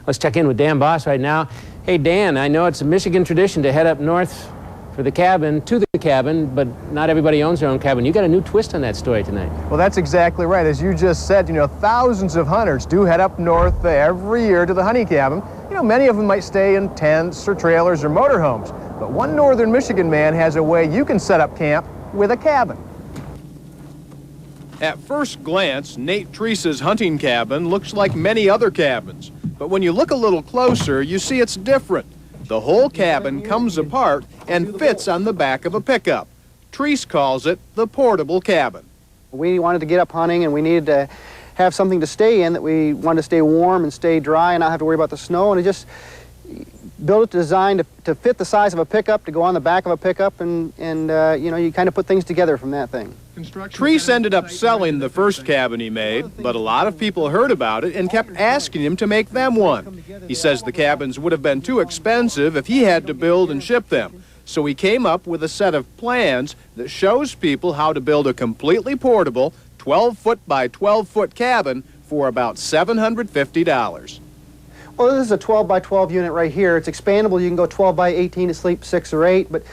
Let's check in with Dan Boss right now. Hey, Dan, I know it's a Michigan tradition to head up north for the cabin, to the cabin, but not everybody owns their own cabin. You got a new twist on that story tonight. Well, that's exactly right. As you just said, thousands of hunters do head up north every year to the honey cabin. Many of them might stay in tents or trailers or motorhomes. But one northern Michigan man has a way you can set up camp with a cabin. At first glance, Nate Treese's hunting cabin looks like many other cabins. But when you look a little closer, you see it's different. The whole cabin comes apart and fits on the back of a pickup. Treese calls it the portable cabin. We wanted to get up hunting and we needed to have something to stay in that we wanted to stay warm and stay dry and not have to worry about the snow, and it just built it designed to fit the size of a pickup, to go on the back of a pickup, and you kind of put things together from that thing. Treese ended up selling the first cabin he made, but a lot of people heard about it and kept asking him to make them one. He says the cabins would have been too expensive if he had to build and ship them. So he came up with a set of plans that shows people how to build a completely portable 12-foot by 12-foot cabin for about $750. Well, this is a 12 by 12 unit right here. It's expandable. You can go 12 by 18 to sleep 6 or 8, but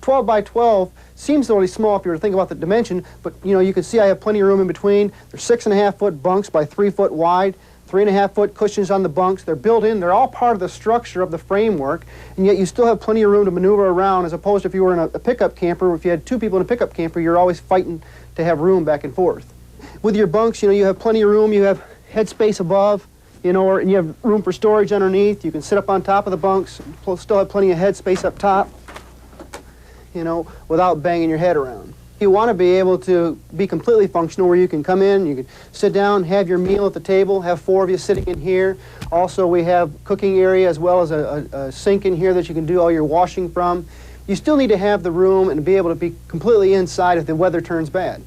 12 by 12 seems really small if you were to think about the dimension, but you can see I have plenty of room in between. They're 6.5-foot bunks by 3 foot wide, 3.5-foot cushions on the bunks. They're built in. They're all part of the structure of the framework, and yet you still have plenty of room to maneuver around, as opposed to if you were in a pickup camper. If you had 2 people in a pickup camper, you're always fighting to have room back and forth. With your bunks, you have plenty of room. You have headspace above, and you have room for storage underneath. You can sit up on top of the bunks, still have plenty of headspace up top, without banging your head around. You want to be able to be completely functional, where you can come in, you can sit down, have your meal at the table, have 4 of you sitting in here. Also, we have cooking area as well as a sink in here that you can do all your washing from. You still need to have the room and be able to be completely inside if the weather turns bad.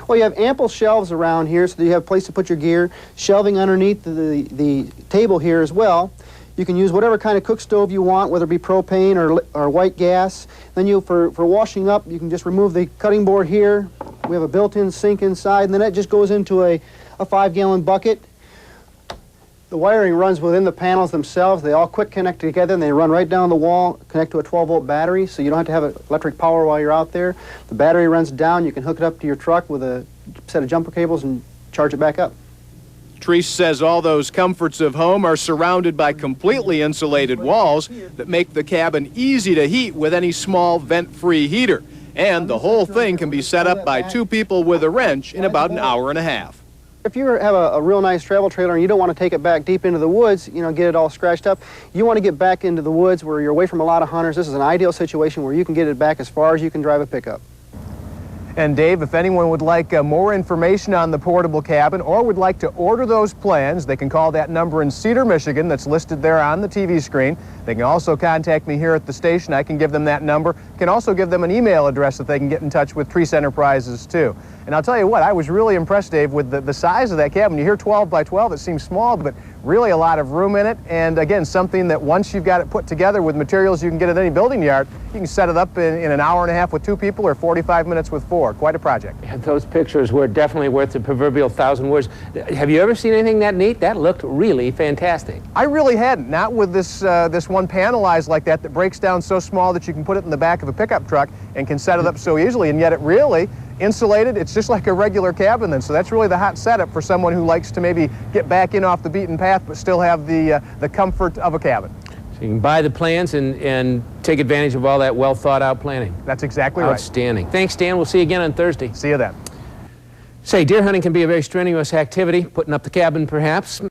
Well, you have ample shelves around here so that you have a place to put your gear, shelving underneath the table here as well. You can use whatever kind of cook stove you want, whether it be propane or white gas. Then for washing up, you can just remove the cutting board here. We have a built-in sink inside, and then that just goes into a 5-gallon bucket. The wiring runs within the panels themselves. They all quick connect together, and they run right down the wall, connect to a 12-volt battery, so you don't have to have electric power while you're out there. The battery runs down. You can hook it up to your truck with a set of jumper cables and charge it back up. Treese says all those comforts of home are surrounded by completely insulated walls that make the cabin easy to heat with any small vent-free heater. And the whole thing can be set up by 2 people with a wrench in about an hour and a half. If you have a real nice travel trailer and you don't want to take it back deep into the woods, get it all scratched up, you want to get back into the woods where you're away from a lot of hunters. This is an ideal situation where you can get it back as far as you can drive a pickup. And Dave, if anyone would like more information on the portable cabin or would like to order those plans, they can call that number in Cedar, Michigan that's listed there on the TV screen. They can also contact me here at the station. I can give them that number. Can also give them an email address that they can get in touch with Treese Enterprises too. And I'll tell you what, I was really impressed, Dave, with the size of that cabin. You hear 12 by 12, it seems small, but really a lot of room in it. And again, something that once you've got it put together with materials you can get at any building yard, you can set it up in an hour and a half with 2 people or 45 minutes with 4. Quite a project. Yeah, those pictures were definitely worth the proverbial 1,000 words. Have you ever seen anything that neat? That looked really fantastic. I really hadn't. Not with this one panelized like that breaks down so small that you can put it in the back of a pickup truck and can set it up so easily, and yet it really insulated. It's just like a regular cabin then, so that's really the hot setup for someone who likes to maybe get back in off the beaten path but still have the comfort of a cabin. So you can buy the plans and take advantage of all that well thought out planning. That's exactly right. Outstanding. Thanks, Dan. We'll see you again on Thursday. See you then. Say, deer hunting can be a very strenuous activity, putting up the cabin perhaps.